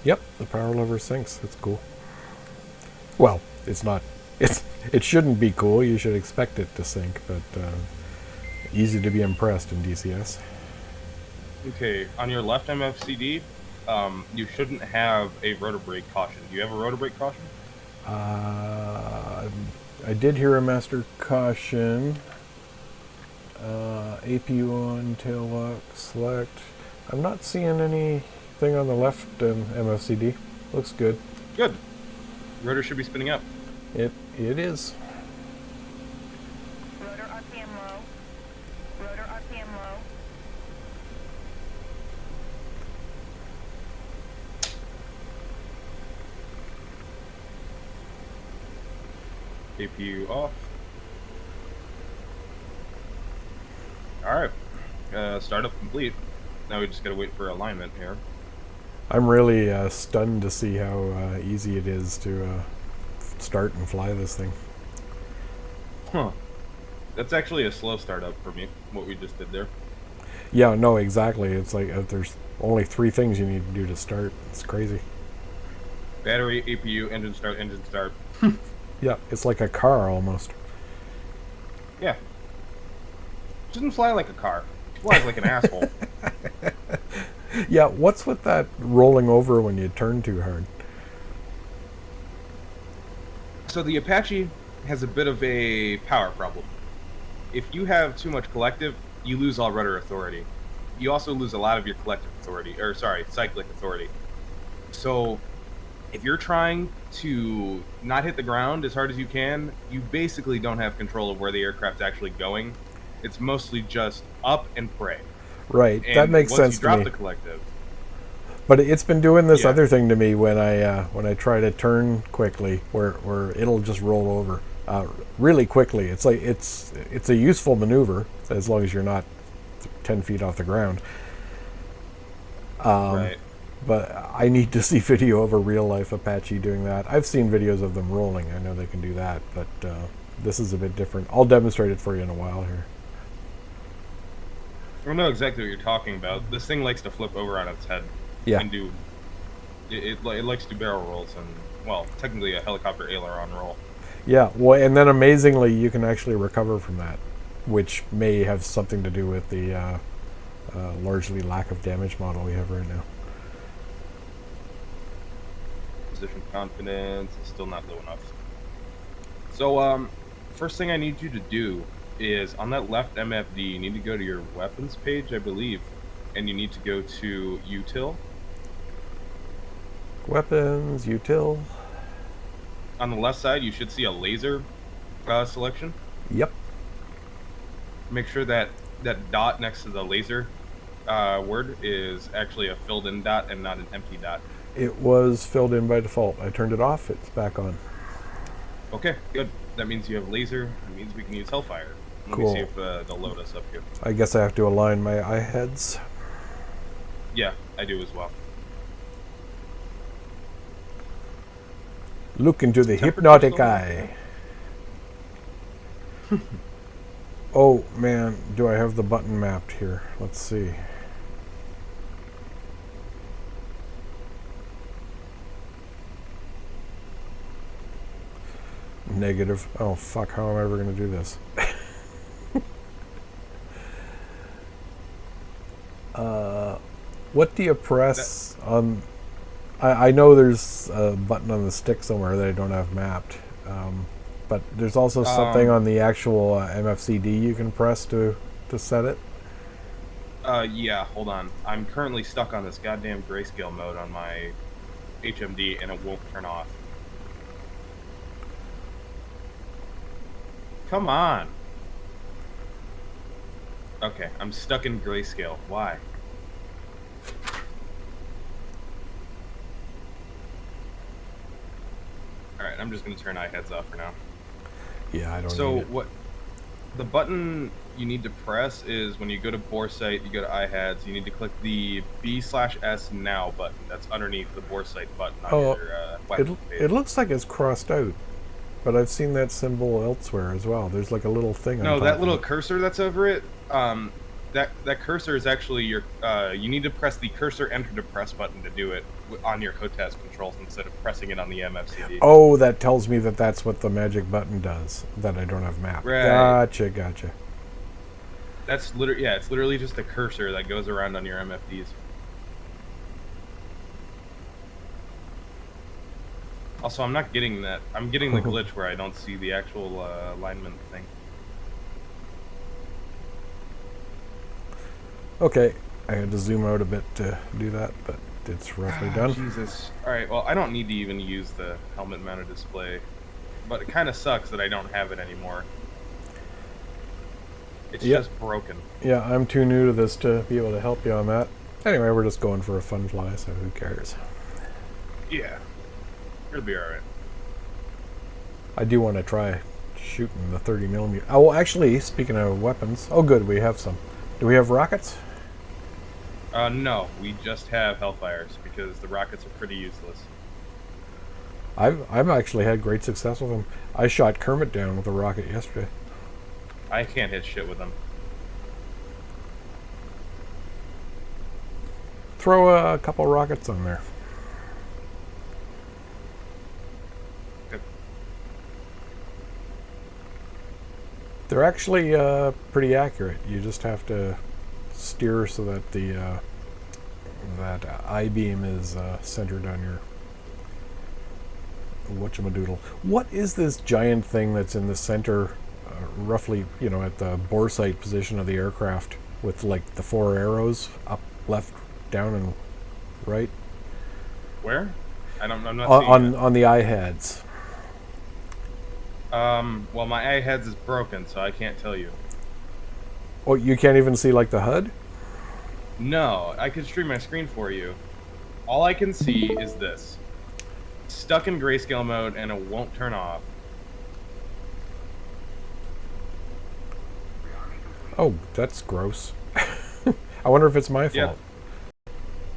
Yep, the power lever sinks. It's cool. Well, it's not. It shouldn't be cool. You should expect it to sink, but easy to be impressed in DCS. Okay, on your left MFCD, you shouldn't have a rotor brake caution. Do you have a rotor brake caution? I did hear a master caution. APU on, tail lock, select. I'm not seeing anything on the left MFCD. Looks good. Good. Rotor should be spinning up. It is. Rotor RPM low. Rotor RPM low. APU off. Alright. Startup complete. Now we just gotta wait for alignment here. I'm really stunned to see how easy it is to start and fly this thing. Huh. That's actually a slow startup for me, what we just did there. Yeah, no, exactly. It's like there's only 3 things you need to do to start. It's crazy. Battery, APU, engine start, engine start. Yeah, it's like a car almost. Yeah. Doesn't fly like a car. It flies like an asshole. Yeah, what's with that rolling over when you turn too hard? So the Apache has a bit of a power problem. If you have too much collective, you lose all rudder authority. You also lose a lot of your collective authority, or sorry, cyclic authority. So if you're trying to not hit the ground as hard as you can, you basically don't have control of where the aircraft's actually going. It's mostly just up and pray. Right, And that makes sense once you to drop me. the collective, But it's been doing this Yeah. other thing to me when I try to turn quickly, where it'll just roll over really quickly. It's like it's a useful maneuver as long as you're not 10 feet off the ground. right? But I need to see video of a real life Apache doing that. I've seen videos of them rolling. I know they can do that, but this is a bit different. I'll demonstrate it for you in a while here. I don't know exactly what you're talking about. This thing likes to flip over on its head Yeah. and do. It likes to do barrel rolls and, well, technically a helicopter aileron roll. Yeah, well, and then amazingly, you can actually recover from that, which may have something to do with the largely lack of damage model we have right now. Position confidence is still not low enough. So, first thing I need you to do is on that left MFD, you need to go to your weapons page, I believe, and you need to go to util. Weapons, util. On the left side, you should see a laser selection. Yep. Make sure that that dot next to the laser word is actually a filled in dot and not an empty dot. It was filled in by default. I turned it off. It's back on. Okay, good. That means you have laser. That means we can use Hellfire. Let Cool. me see if they'll load us up here. I guess I have to align my eye heads. Yeah, I do as well. Look into the Temperature hypnotic still eye. Oh man, do I have the button mapped here? Let's see. Negative. Oh fuck, how am I ever going to do this? What do you press on? I know there's a button on the stick somewhere that I don't have mapped. But there's also something on the actual MFCD you can press to set it. Yeah, hold on. I'm currently stuck on this goddamn grayscale mode on my HMD and it won't turn off. Come on. Okay, I'm stuck in grayscale. Why? Alright, I'm just gonna turn eye heads off for now. Yeah, I don't So need it. what the button you need to press is when you go to bore site, you go to iHeads, you need to click the B/S now button that's underneath the bore site button on your weapons page. It looks like it's crossed out, but I've seen that symbol elsewhere as well. There's like a little thing on No, top that of little it. cursor that's over it, that cursor is actually your. You need to press the cursor enter to press button to do it on your HOTAS controls instead of pressing it on the MFCD. Oh, that tells me that that's what the magic button does, that I don't have mapped. Right. Gotcha. That's literally it's literally just a cursor that goes around on your MFDs. Also, I'm not getting that. I'm getting the glitch where I don't see the actual alignment thing. Okay, I had to zoom out a bit to do that, but it's roughly done. Jesus. Alright, well, I don't need to even use the helmet-mounted display, but it kind of sucks that I don't have it anymore. It's just broken. Yeah, I'm too new to this to be able to help you on that. Anyway, we're just going for a fun fly, so who cares? Yeah. It'll be alright. I do want to try shooting the 30mm. Oh, actually, speaking of weapons... Oh, good, we have some. Do we have rockets? No, we just have Hellfires, because the rockets are pretty useless. I've actually had great success with them. I shot Kermit down with a rocket yesterday. I can't hit shit with them. Throw a couple rockets on there. Okay. They're actually pretty accurate. You just have to steer so that the that I-beam is centered on your whatchamadoodle. What is this giant thing that's in the center, roughly, you know, at the bore sight position of the aircraft, with like the 4 arrows up, left, down, and right? Where? I'm not seeing on the iHeads. Well, my iHeads is broken, so I can't tell you. Oh, you can't even see like the HUD? No, I could stream my screen for you. All I can see is this. Stuck in grayscale mode and it won't turn off. Oh, that's gross. I wonder if it's my fault. Yep.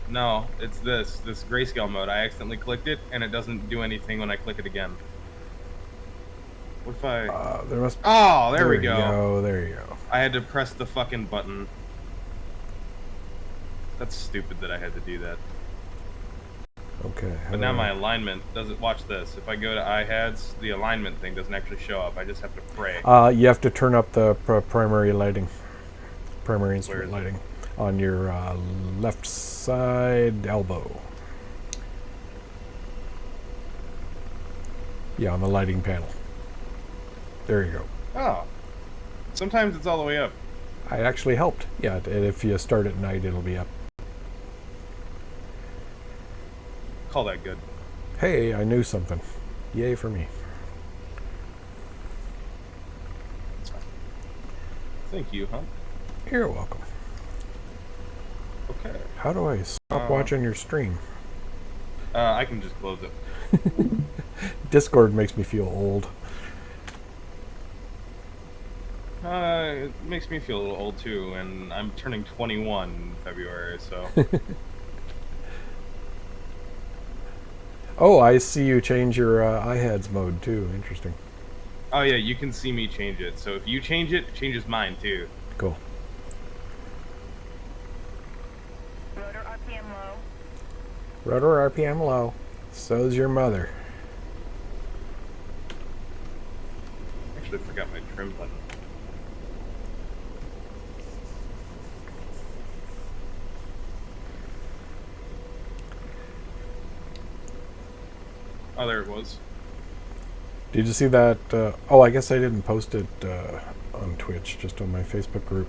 No, it's this grayscale mode. I accidentally clicked it and it doesn't do anything when I click it again. What if I... there must... Oh, there we go. There you go. I had to press the fucking button. That's stupid that I had to do that. Okay. But now my alignment doesn't... Watch this. If I go to iHeads, the alignment thing doesn't actually show up. I just have to pray. You have to turn up the primary lighting. Primary instrument lighting. On your left side elbow. Yeah, on the lighting panel. There you go. Oh. Sometimes it's all the way up. I actually helped. Yeah, and if you start at night, it'll be up. Call that good. Hey, I knew something. Yay for me. Thank you, huh? You're welcome. Okay. How do I stop watching your stream? I can just close it. Discord makes me feel old. It makes me feel a little old too, and I'm turning 21 in February, so... Oh, I see you change your iHeads mode too. Interesting. Oh yeah, you can see me change it. So if you change it, it changes mine too. Cool. Rotor RPM low. Rotor RPM low. So's your mother. Actually, I forgot my trim button. Oh, there it was. Did you see that? Oh, I guess I didn't post it on Twitch, just on my Facebook group.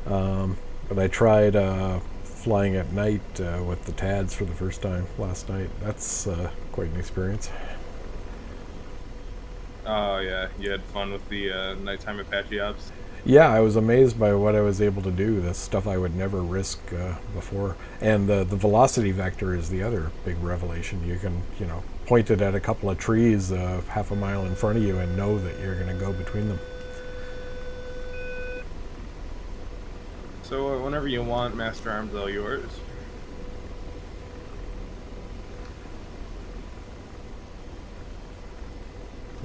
But I tried flying at night with the TADs for the first time last night. That's quite an experience. Oh yeah, you had fun with the nighttime Apache ops. Yeah, I was amazed by what I was able to do. The stuff I would never risk before. And the velocity vector is the other big revelation. You can, you know, point it at a couple of trees half a mile in front of you and know that you're going to go between them. So whenever you want, Master Arms, all yours.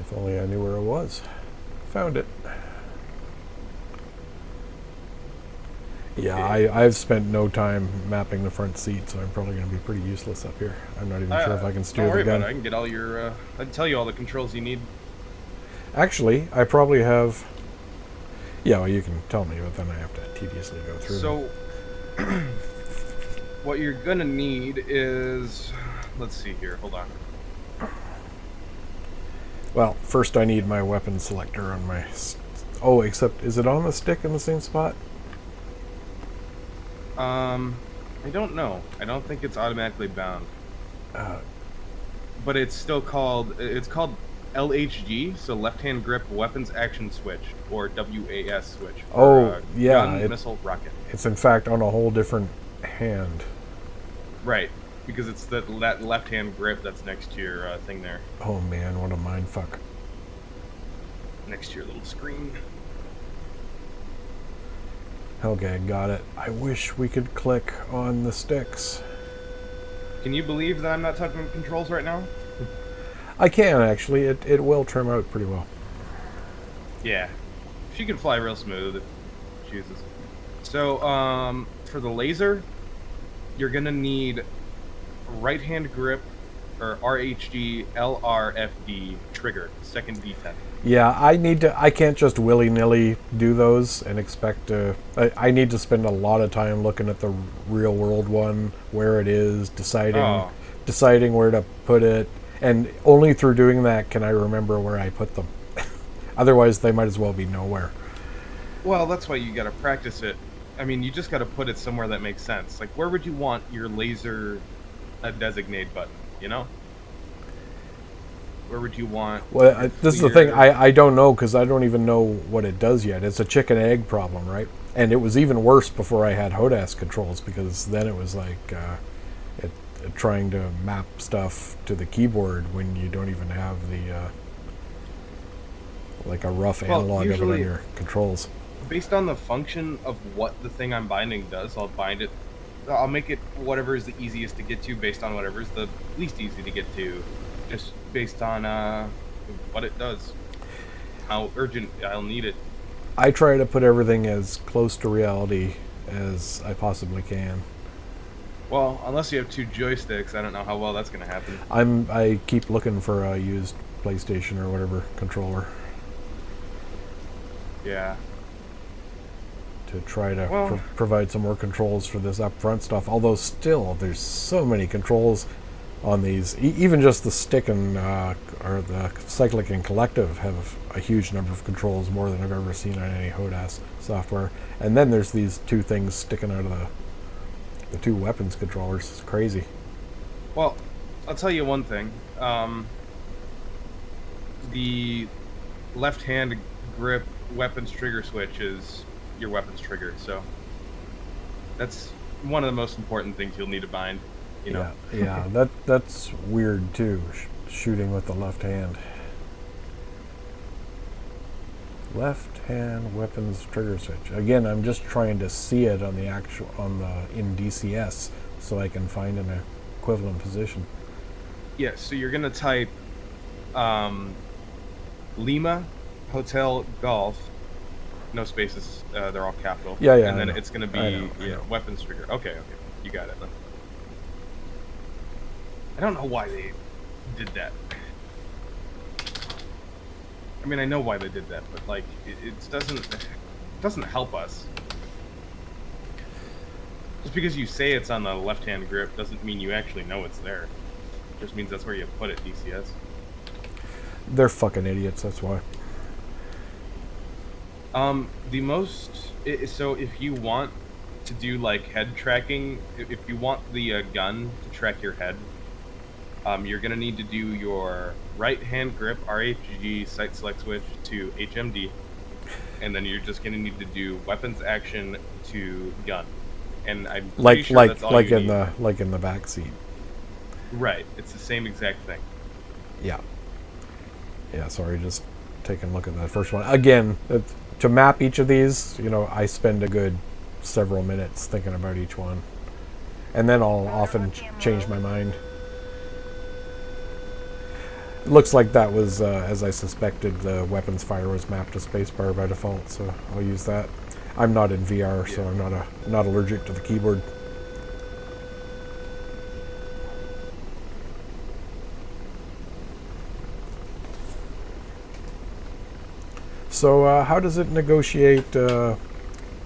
If only I knew where it was. Found it. Yeah, I've spent no time mapping the front seat, so I'm probably going to be pretty useless up here. I'm not even sure if I can steer Don't worry the gun. about it. I can get all your. I can tell you all the controls you need. Actually, I probably have... Yeah, well, you can tell me, but then I have to tediously go through them. So, what you're gonna need is. Let's see here. Hold on. Well, first I need my weapon selector on my... Oh, except, is it on the stick in the same spot? I don't know. I don't think it's automatically bound. Uh, But it's still called. It's called LHG, so left-hand grip weapons action switch, or WAS switch. For, yeah, gun, missile, rocket. it's in fact on a whole different hand. Right, because it's that left-hand grip that's next to your thing there, Oh man, what a mindfuck. next to your little screen. Okay, got it. I wish we could click on the sticks. Can you believe that I'm not touching the controls right now? I can actually. It will trim out pretty well. Yeah, she can fly real smooth if she chooses. So, for the laser, you're gonna need right-hand grip, or RHG LRFD trigger, second D10. Yeah, I can't just willy-nilly do those and expect to... I need to spend a lot of time looking at the real-world one, where it is, deciding where to put it, and only through doing that can I remember where I put them. Otherwise, they might as well be nowhere. Well, that's why you gotta practice it. I mean, you just gotta put it somewhere that makes sense. Like, where would you want your laser designate button, you know? Where would you want... Well, this is the thing. I don't know, because I don't even know what it does yet. It's a chicken-egg problem, right? And it was even worse before I had HODAS controls, because then it was like trying to map stuff to the keyboard when you don't even have the like a rough analog of it on your controls. Based on the function of what the thing I'm binding does, I'll bind it. I'll make it whatever is the easiest to get to based on whatever is the least easy to get to. Just based on what it does, how urgent I'll need it. I try to put everything as close to reality as I possibly can. Well, unless you have two joysticks, I don't know how well that's going to happen. I keep looking for a used PlayStation or whatever controller. Yeah. To try to provide some more controls for this up front stuff. Although still, there's so many controls on these. Even just the stick and or the cyclic and collective have a huge number of controls, more than I've ever seen on any HODAS software. And then there's these two things sticking out of the two weapons controllers. It's crazy. Well, I'll tell you one thing. The left-hand grip weapons trigger switch is your weapons trigger, so that's one of the most important things you'll need to bind. You know? Yeah, that's weird too. Shooting with the left hand. Left hand weapons trigger switch. Again, I'm just trying to see it on the in DCS so I can find an equivalent position. Yeah, so you're gonna type Lima Hotel Golf, no spaces, they're all capital. Yeah, and then I know. it's gonna be I know. weapons trigger. Okay, you got it then. I don't know why they did that. I mean, I know why they did that, but like, it doesn't help us. Just because you say it's on the left-hand grip doesn't mean you actually know it's there. It just means that's where you put it, DCS. They're fucking idiots, that's why. So if you want to do like head tracking, if you want the gun to track your head, you're gonna need to do your right hand grip RHG sight select switch to HMD, and then you're just gonna need to do weapons action to gun. And I'm pretty sure that's all you need. like in the back seat. Right, it's the same exact thing. Yeah. Yeah, sorry, just taking a look at that first one. Again, to map each of these, I spend a good several minutes thinking about each one. And then I'll often change my mind. It looks like that was, as I suspected, the weapons fire was mapped to spacebar by default, so I'll use that. I'm not in VR, so I'm not allergic to the keyboard. So how does it negotiate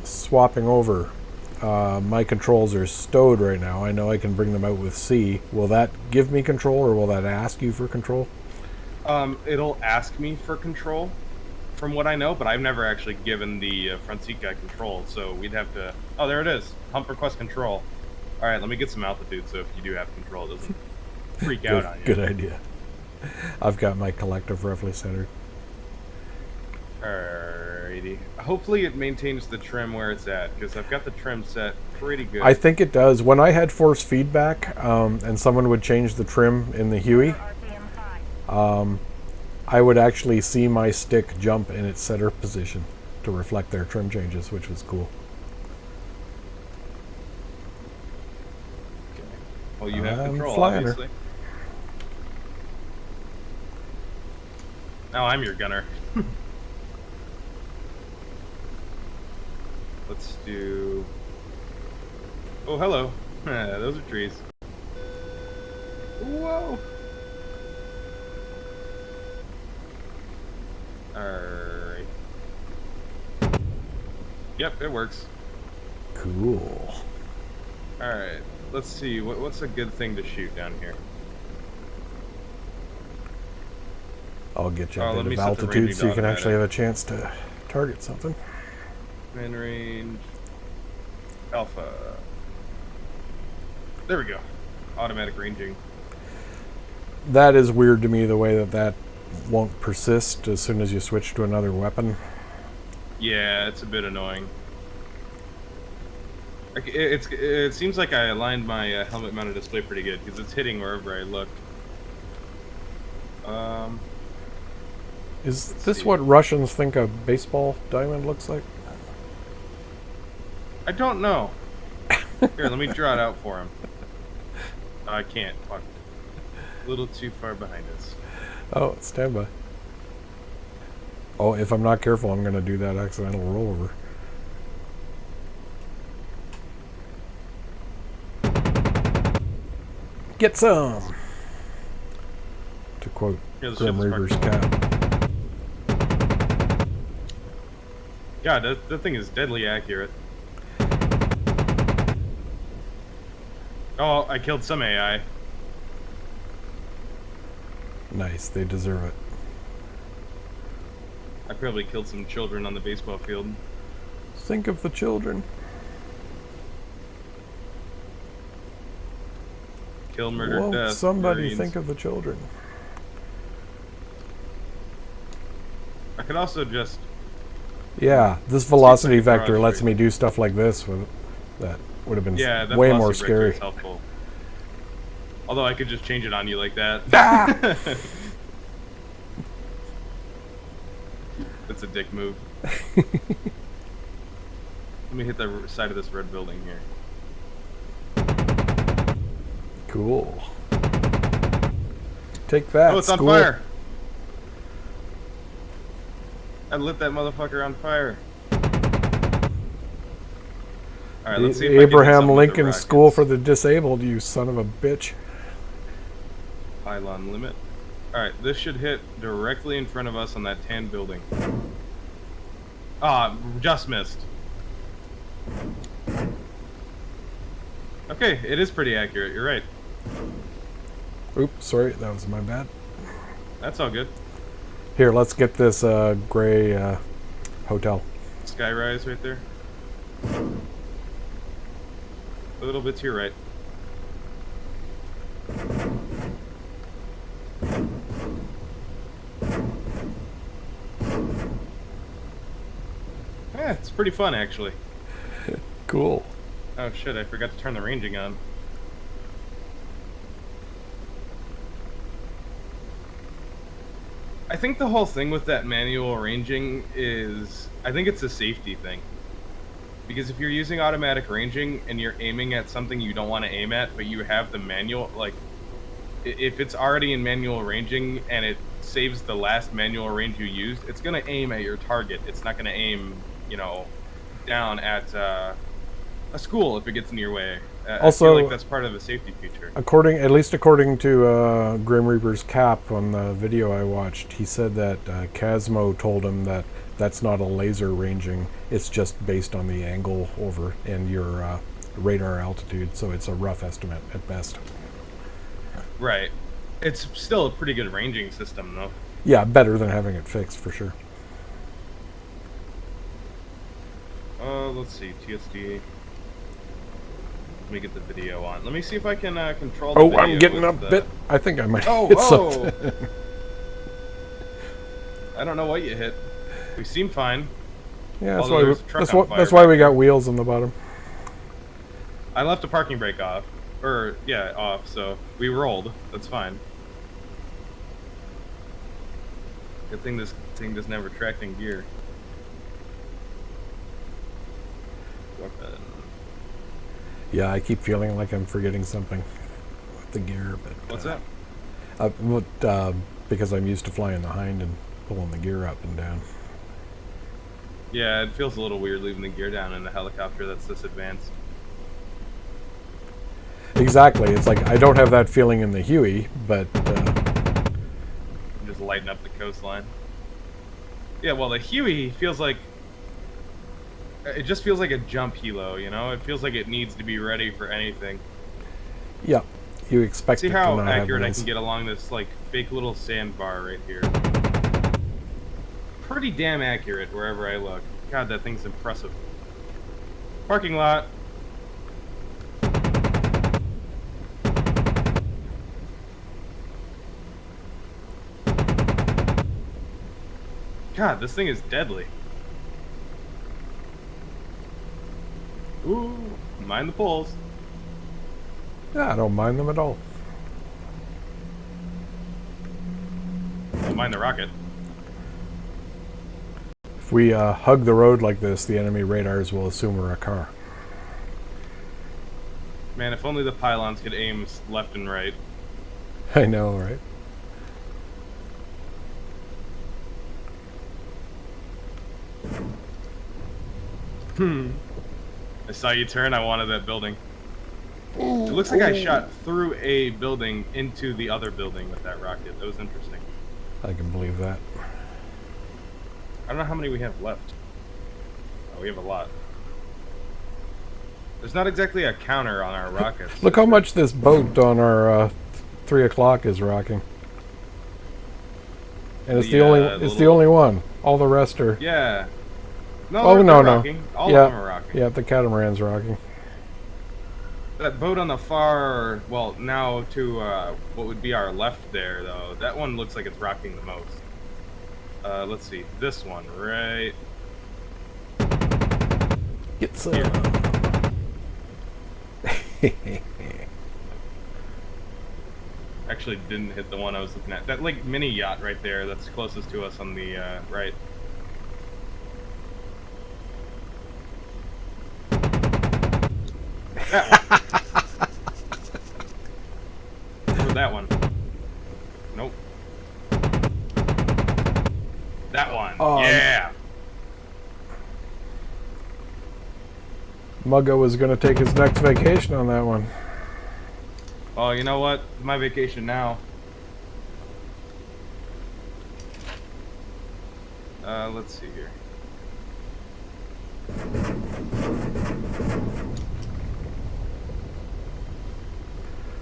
swapping over? My controls are stowed right now. I know I can bring them out with C. Will that give me control, or will that ask you for control? It'll ask me for control, from what I know, but I've never actually given the front seat guy control, so we'd have to... Oh, there it is. Hump request control. All right, let me get some altitude, so if you do have control, it doesn't freak out on you. Good idea. I've got my collective roughly centered. Alrighty. Hopefully it maintains the trim where it's at, because I've got the trim set pretty good. I think it does. When I had force feedback, and someone would change the trim in the Huey, I would actually see my stick jump in its center position to reflect their trim changes, which was cool. Okay. Well, you have control, flying obviously. Now I'm your gunner. Let's do... Oh, hello. Those are trees. Whoa! Alright. Yep, it works. Cool. Alright, let's see. What's a good thing to shoot down here? I'll get you a let bit me of set the altitude ranging so you can to actually have automatic. a chance to target something. Min range. Alpha. There we go. Automatic ranging. That is weird to me, the way that won't persist as soon as you switch to another weapon. Yeah, it's a bit annoying. It seems like I aligned my helmet-mounted display pretty good, because it's hitting wherever I look. Is this what Russians think a baseball diamond looks like? I don't know. Here, let me draw it out for him. I can't. Fuck. A little too far behind us. Oh, stand by. Oh, if I'm not careful, I'm going to do that accidental rollover. Get some! To quote Here, let's Grim shoot this Reaper's fucker. cat. God, that thing is deadly accurate. Oh, I killed some AI. Nice, they deserve it. I probably killed some children on the baseball field. Think of the children. Kill, murder, Won't death. somebody Marines. think of the children? I could also just... Yeah, this velocity Seems like a vector barrage lets rate. me do stuff like this with that would have been Yeah, that way more velocity vector scary. is helpful. Although I could just change it on you like that. Ah! That's a dick move. Let me hit the side of this red building here. Cool. Take that. Oh, it's on school. fire! I lit that motherfucker on fire. Alright, let's see if I can hit Abraham something with the Lincoln rockets. School for the Disabled, you son of a bitch. Pylon limit. Alright, this should hit directly in front of us on that tan building. Ah, just missed. Okay, it is pretty accurate, you're right. Oops, sorry, that was my bad. That's all good. Here, let's get this gray hotel. Skyrise right there. A little bit to your right. Yeah, it's pretty fun actually. Cool. Oh shit, I forgot to turn the ranging on. I think the whole thing with that manual ranging is, I think it's a safety thing. Because if you're using automatic ranging and you're aiming at something you don't want to aim at, but you have the manual, like, if it's already in manual ranging and it saves the last manual range you used, it's going to aim at your target. It's not going to aim, you know, down at a school if it gets in your way. Also, I feel like that's part of the safety feature. At least according to Grim Reaper's Cap on the video I watched, he said that Casmo told him that that's not a laser ranging. It's just based on the angle over and your radar altitude, so it's a rough estimate at best. Right. It's still a pretty good ranging system, though. Yeah, better than having it fixed for sure. Let's see, TSD. Let me get the video on. Let me see if I can control the video. I'm getting a bit. I think I might hit something. I don't know what you hit. We seem fine. Yeah, Although that's why we got wheels on the bottom. I left the parking brake off. Off, so we rolled. That's fine. Good thing this thing doesn't have retracting gear. Weapon. Yeah, I keep feeling like I'm forgetting something with the gear, but What's that? Because I'm used to flying the hind and pulling the gear up and down. Yeah, it feels a little weird leaving the gear down in a helicopter that's this advanced. Exactly. It's like I don't have that feeling in the Huey, but Just lighten up the coastline. Yeah, well, the Huey feels like it just feels like a jump helo, you know? It feels like it needs to be ready for anything. yeah, you expect See it how to not have accurate I wheels. can get along this like fake little sandbar right here. Pretty damn accurate wherever I look. God, that thing's impressive. Parking lot. God, this thing is deadly. Ooh, mind the poles. Yeah, I don't mind them at all. Don't mind the rocket. If we hug the road like this, the enemy radars will assume we're a car. Man, if only the pylons could aim left and right. I know, right? I saw you turn, I wanted that building. It looks like I shot through a building into the other building with that rocket. That was interesting. I can believe that. I don't know how many we have left. Oh, we have a lot. There's not exactly a counter on our rockets. Look how much this boat on our 3 o'clock is rocking. And it's the only one. All the rest are. Yeah. No, Oh, they're no. rocking. All Yeah. of them are rocking. Yeah, the catamaran's rocking. That boat on the far, well, now to what would be our left there, though, that one looks like it's rocking the most. Let's see, this one, right? Get some. Actually didn't hit the one I was looking at. That, like, mini yacht right there that's closest to us on the right. That one. Or that one. Nope. That one. Yeah. Muggo was going to take his next vacation on that one. Oh, you know what? It's my vacation now. Let's see here.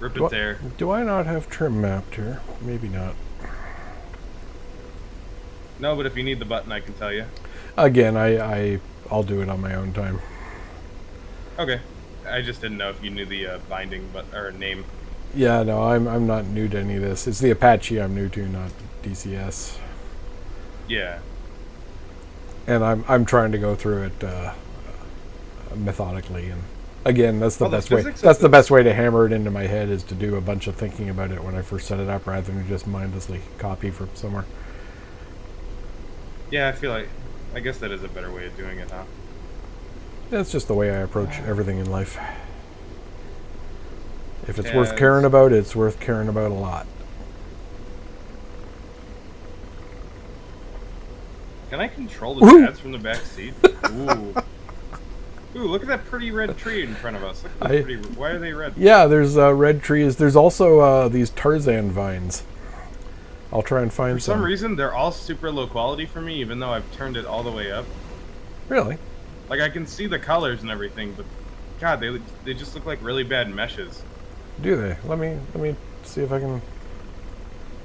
Rip it there. Do I not have trim mapped here? Maybe not. No, but if you need the button, I can tell you. Again, I'll do it on my own time. Okay. I just didn't know if you knew the binding or name. Yeah, no, I'm not new to any of this. It's the Apache I'm new to, not DCS. Yeah. And I'm trying to go through it methodically, and again, that's the best way. That's the best way to hammer it into my head, is to do a bunch of thinking about it when I first set it up, rather than just mindlessly copy from somewhere. Yeah, I guess that is a better way of doing it, huh? That's just the way I approach everything in life. If it's worth caring about, it's worth caring about a lot. Can I control the pads from the back seat? Ooh. Ooh, look at that pretty red tree in front of us. Look at that pretty. Why are they red? Yeah, there's red trees. There's also these Tarzan vines. I'll try and find For some reason, they're all super low quality for me, even though I've turned it all the way up. Really? Like, I can see the colors and everything, but God, they just look like really bad meshes. Do they? Let me see if I can.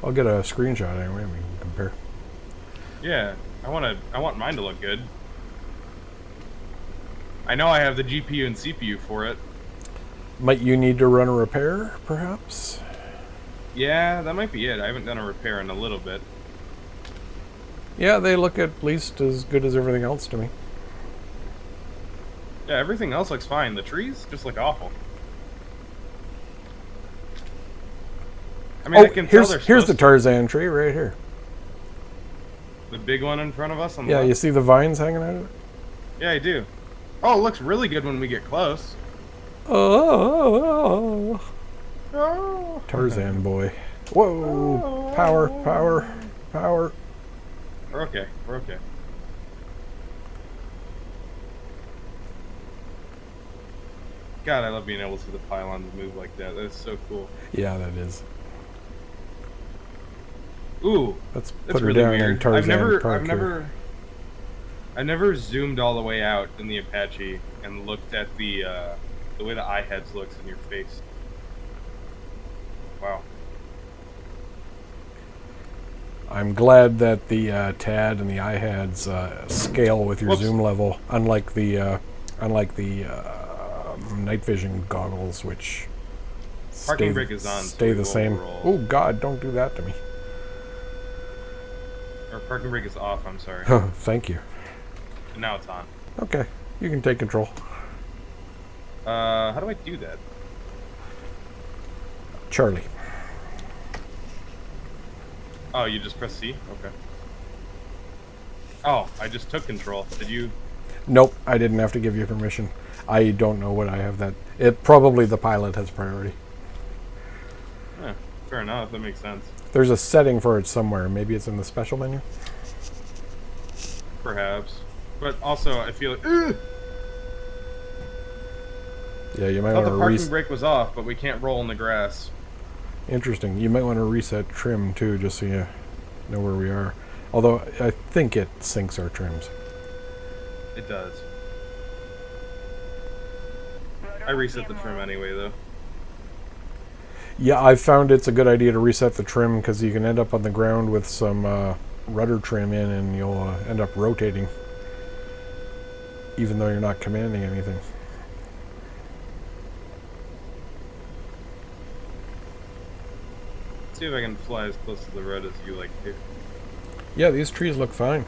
I'll get a screenshot anyway, and we can compare. Yeah, I want mine to look good. I know I have the GPU and CPU for it. Might you need to run a repair, perhaps? Yeah, that might be it. I haven't done a repair in a little bit. Yeah, they look at least as good as everything else to me. Yeah, everything else looks fine. The trees just look awful. I mean, I can tell they're here's the Tarzan tree right here. The big one in front of us on the Yeah, left? you see the vines hanging out of it? Yeah, I do. Oh, it looks really good when we get close. Oh, Oh. Tarzan boy. Whoa! Power, power, power. We're okay. We're okay. God, I love being able to see the pylons move like that. That is so cool. Yeah, that is. Ooh, Let's that's put her really down in weird. Tarzan Park here. I never zoomed all the way out in the Apache and looked at the way the eye heads looks in your face. Wow. I'm glad that the TAD and the iHads scale with your Whoops. zoom level, unlike the night vision goggles, which Parking brake is on, so stay we the will same. roll. Oh God, don't do that to me. Or parking brake is off, I'm sorry. Thank you. And now it's on. Okay, you can take control. How do I do that? Charlie. Oh, you just press C? Okay. Oh, I just took control. Did you? Nope, I didn't have to give you permission. I don't know what I have that. It probably the pilot has priority. Eh, fair enough. That makes sense. There's a setting for it somewhere. Maybe it's in the special menu. Perhaps. But also, I feel like... Ugh! Yeah, you might I thought want the to parking brake was off, but we can't roll in the grass. Interesting. You might want to reset trim too, just so you know where we are. Although I think it syncs our trims. It does. I reset the trim anyway, though. Yeah, I've found it's a good idea to reset the trim because you can end up on the ground with some rudder trim in and you'll end up rotating even though you're not commanding anything. See if I can fly as close to the road as you like to. Yeah, these trees look fine.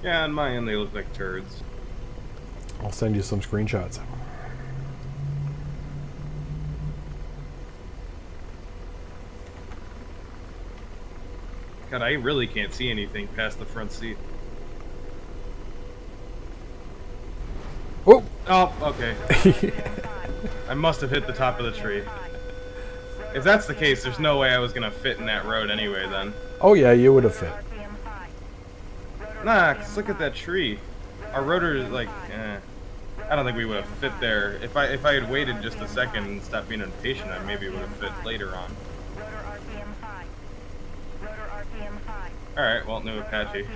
Yeah, on my end they look like turds. I'll send you some screenshots. God, I really can't see anything past the front seat. Whoa! Oh, okay. I must have hit the top of the tree. If that's the case, there's no way I was gonna fit in that road anyway, then. Oh yeah, you would have fit. Nah, 'cause look at that tree. Our rotor is like, I don't think we would have fit there. If I had waited just a second and stopped being impatient, I maybe would have fit later on. Alright, well, new Apache.